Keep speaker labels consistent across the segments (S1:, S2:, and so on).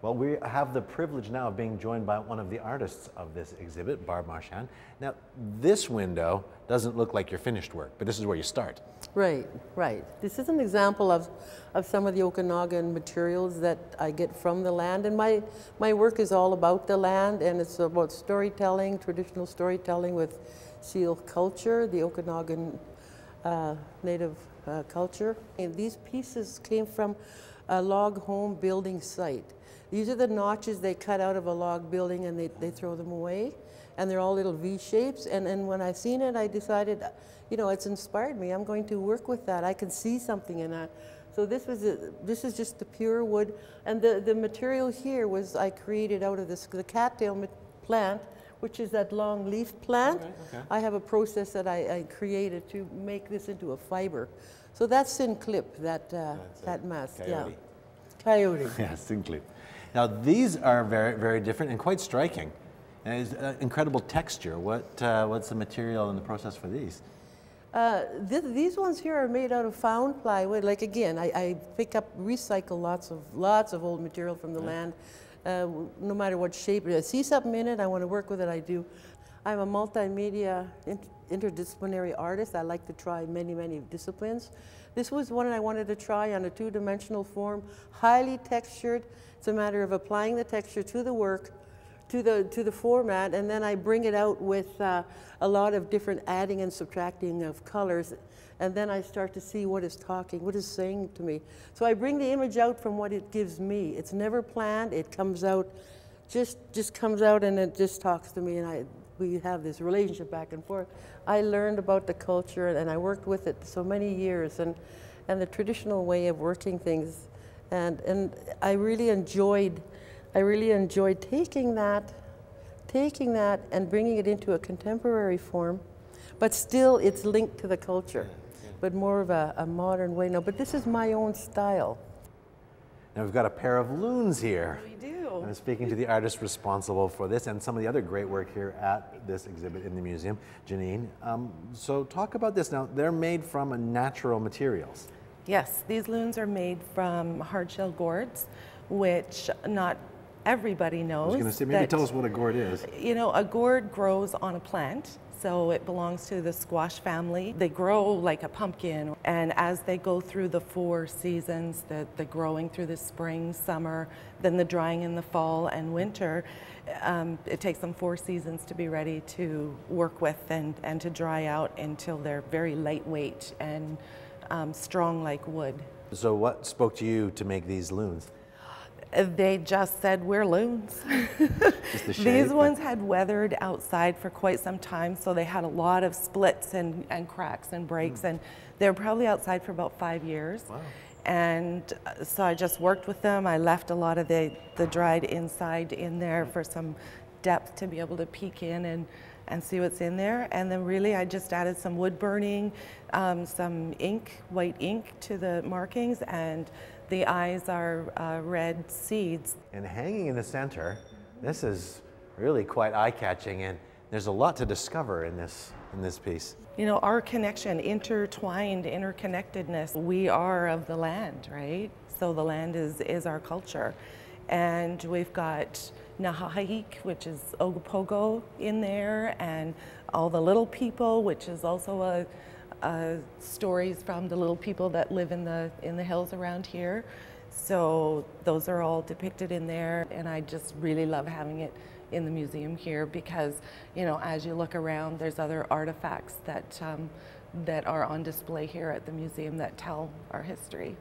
S1: Well, we have the privilege now of being joined by one of the artists of this exhibit, Barb Marchand. Now, this window doesn't look like your finished work, but this is where you start.
S2: Right, right. This is an example of some of the Okanagan materials that I get from the land. And my work is all about the land, and it's about storytelling, traditional storytelling with seal culture, the Okanagan native culture. And these pieces came from a log home building site. These are the notches they cut out of a log building, and they throw them away. And they're all little V shapes. And when I seen it, I decided, you know, it's inspired me. I'm going to work with that. I can see something in that. So this is just the pure wood. And the material here was I created out of the cattail plant, which is that long leaf plant. Okay. I have a process that I created to make this into a fiber. So that's Synclip, that mask.
S1: Coyote.
S2: Yeah. Coyote.
S1: Yeah, Synclip. Now these are very, very different and quite striking. And it's incredible texture. What's the material and the process for these?
S2: These ones here are made out of found plywood. Like again, I recycle lots of old material from the land, no matter what shape. I see something in it, I want to work with it, I do. I'm a multimedia interdisciplinary artist. I like to try many disciplines. This was one I wanted to try on a two-dimensional form, highly textured. It's a matter of applying the texture to the work, to the format, and then I bring it out with a lot of different adding and subtracting of colors, and then I start to see what is talking, what is saying to me. So I bring the image out from what it gives me. It's never planned. It comes out, just comes out, and it just talks to me, and we have this relationship back and forth. I learned about the culture, and I worked with it so many years, and the traditional way of working things, and I really enjoyed taking that and bringing it into a contemporary form, but still it's linked to the culture, but more of a modern way now. But this is my own style.
S1: Now we've got a pair of loons here.
S3: We do.
S1: I'm speaking to the artist responsible for this and some of the other great work here at this exhibit in the museum, Janine. So talk about this now. They're made from natural materials.
S3: Yes, these loons are made from hardshell gourds, which not everybody knows.
S1: I was going to say, maybe tell us what a gourd is.
S3: You know, a gourd grows on a plant, so it belongs to the squash family. They grow like a pumpkin, and as they go through the 4 seasons, the growing through the spring, summer, then the drying in the fall and winter, it takes them 4 seasons to be ready to work with and to dry out until they're very lightweight and strong like wood.
S1: So what spoke to you to make these loons?
S3: They just said, we're loons.
S1: Just the shape.
S3: These ones had weathered outside for quite some time, so they had a lot of splits and cracks and breaks, and they were probably outside for about 5 years.
S1: Wow.
S3: And so I just worked with them. I left a lot of the dried inside in there for some depth to be able to peek in and see what's in there. And then really I just added some wood burning, some ink, white ink to the markings, and the eyes are red seeds.
S1: And hanging in the center, this is really quite eye-catching, and there's a lot to discover in this piece.
S3: You know, our connection, intertwined, interconnectedness, we are of the land, right? So the land is our culture. And we've got Nahahik, which is Ogopogo in there, and all the little people, which is also stories from the little people that live in the hills around here. So those are all depicted in there, and I just really love having it in the museum here because, you know, as you look around, there's other artifacts that are on display here at the museum that tell our history,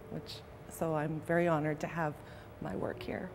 S3: so I'm very honored to have my work here.